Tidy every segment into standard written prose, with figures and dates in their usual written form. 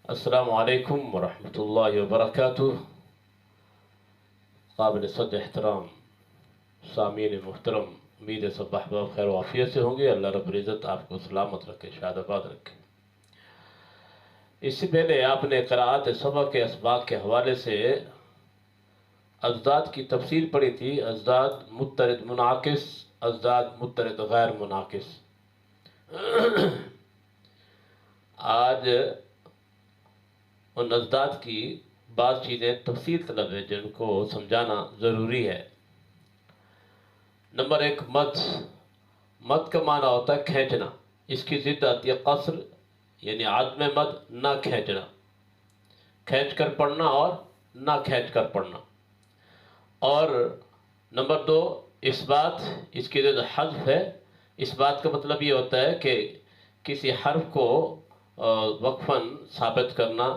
السلام علیکم ورحمۃ اللہ وبرکاتہ۔ قابل صد احترام سامعین محترم، امید ہے سب احباب خیر و عافیت سے ہوں گے۔ اللہ رب العزت آپ کو سلامت رکھے، شاد آباد رکھے۔ اس سے پہلے آپ نے قراءت سبع کے اسباق کے حوالے سے ازداد کی تفصیل پڑھی تھی، ازداد مترد منعکس، ازداد مترد غیر منعکس۔ آج ان ازداد کی بعض چیزیں تفصیل طلب ہے جن کو سمجھانا ضروری ہے۔ نمبر ایک، مد۔ مد کا معنی ہوتا ہے کھینچنا، اس کی ضد آتی ہے قصر، یعنی عدم مد، نہ کھینچنا، کھینچ کر پڑھنا اور نہ کھینچ کر پڑھنا۔ اور نمبر دو، اثبات، اس کی ضد حذف ہے۔ اثبات کا مطلب یہ ہوتا ہے کہ کسی حرف کو وقفاً ثابت کرنا،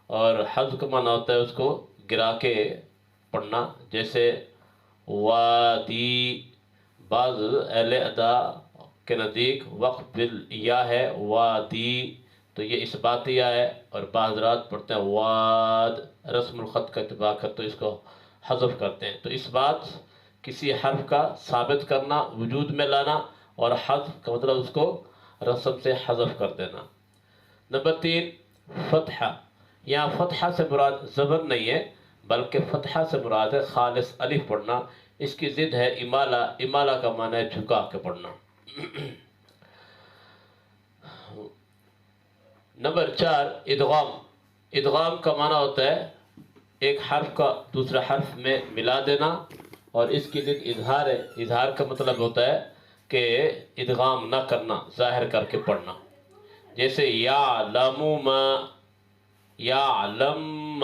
اور حذف کا معنی ہوتا ہے اس کو گرا کے پڑھنا، جیسے وادی۔ بعض اہل ادا کے نزدیک وقف بالیا ہے، وادی، تو یہ اثباتیہ ہے، اور بعض حضرات پڑھتے ہیں واد، رسم الخط کا اتباع کرتے اس کو حذف کرتے ہیں۔ تو اثبات کسی حرف کا ثابت کرنا، وجود میں لانا، اور حذف کا مطلب اس کو رسم سے حذف کر دینا۔ نمبر تین، فتحہ۔ یہاں فتحہ سے مراد زبر نہیں ہے، بلکہ فتحہ سے مراد ہے خالص الف پڑھنا۔ اس کی ضد ہے امالہ۔ امالہ کا معنی ہے جھکا کے پڑھنا۔ نمبر چار، ادغام۔ ادغام کا معنی ہوتا ہے ایک حرف کا دوسرے حرف میں ملا دینا، اور اس کی ضد اظہار ہے۔ اظہار کا مطلب ہوتا ہے کہ ادغام نہ کرنا، ظاہر کر کے پڑھنا، جیسے یعلم ما، یعلم،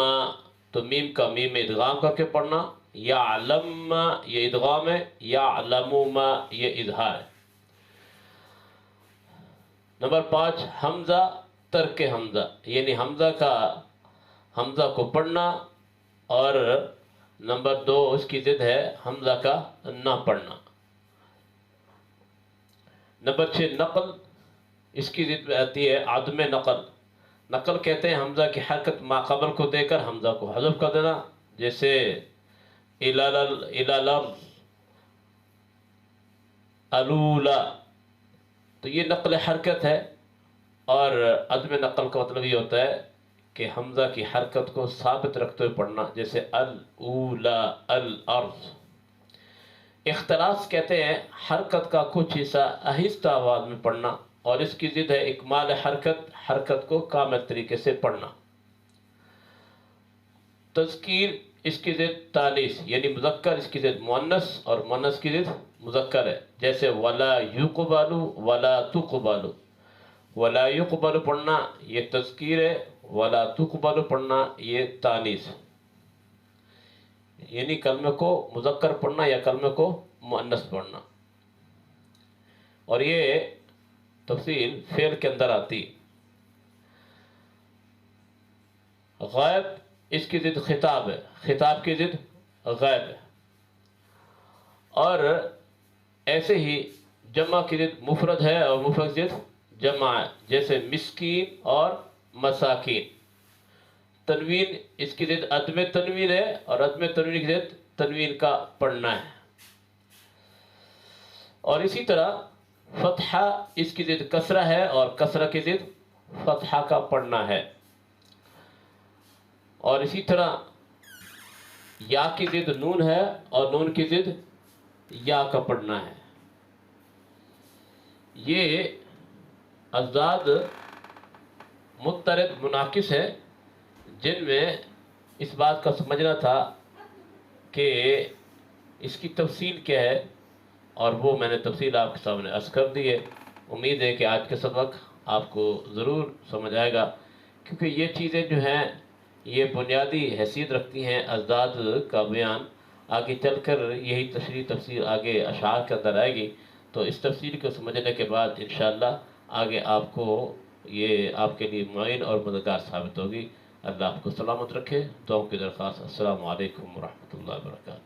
تو میم کا میم میں ادغام کر کے پڑھنا، یعلم یہ ادغام ہے، یعلم ما یہ اظہار ہے۔ نمبر پانچ، حمزہ ترک حمزہ، یعنی حمزہ کو پڑھنا، اور نمبر دو اس کی ضد ہے حمزہ کا نہ پڑھنا۔ نمبر چھ، نقل۔ اس کی ضد میں آتی ہے عدم نقل۔ نقل کہتے ہیں حمزہ کی حرکت ما قبل کو دے کر حمزہ کو حذف کر دینا، جیسے الالارض، الولا، تو یہ نقل حرکت ہے۔ اور عدم نقل کا مطلب یہ ہوتا ہے کہ حمزہ کی حرکت کو ثابت رکھتے ہوئے پڑھنا، جیسے الاولا، الارض۔ اختلاس کہتے ہیں حرکت کا کچھ حصہ آہستہ آواز میں پڑھنا، اور اس کی ضد ہے اکمال حرکت، حرکت کو کامل طریقے سے پڑھنا۔ تذکیر، اس کی ضد تانیث، یعنی مذکر اس کی ضد مؤنث، اور مؤنث کی ضد مذکر ہے، جیسے ولا یقبل، ولا تقبل۔ ولا یقبل پڑھنا یہ تذکیر ہے، ولا تقبل پڑھنا یہ تانیث، یعنی کلمے کو مذکر پڑھنا یا کلمے کو مؤنث پڑھنا۔ اور یہ تفصیل فعل کے اندر آتی۔ غائب، اس کی ضد خطاب ہے، خطاب کی ضد غائب ہے۔ اور ایسے ہی جمع کی ضد مفرد ہے، اور مفرد کی ضد جمع ہے، جیسے مسکین اور مساکین۔ تنوین، اس کی ضد عدم تنوین ہے، اور عدم تنوین کی ضد تنوین کا پڑھنا ہے۔ اور اسی طرح فتحہ، اس کی ضد کسرہ ہے، اور کسرہ کی ضد فتحہ کا پڑھنا ہے۔ اور اسی طرح یا کی ضد نون ہے، اور نون کی ضد یا کا پڑھنا ہے۔ یہ ازداد مترد منعکس ہے، جن میں اس بات کا سمجھنا تھا کہ اس کی تفصیل کیا ہے، اور وہ میں نے تفصیل آپ کے سامنے عرض کر دی ہے۔ امید ہے کہ آج کے سبق آپ کو ضرور سمجھ آئے گا، کیونکہ یہ چیزیں جو ہیں یہ بنیادی حیثیت رکھتی ہیں ازداد کا بیان۔ آگے چل کر یہی تفصیل آگے اشعار کے اندر آئے گی، تو اس تفصیل کو سمجھنے کے بعد انشاءاللہ آگے آپ کو یہ آپ کے لیے معین اور مددگار ثابت ہوگی۔ اللہ آپ کو سلامت رکھے، دعاؤں کی درخواست۔ السلام علیکم ورحمۃ اللہ وبرکاتہ۔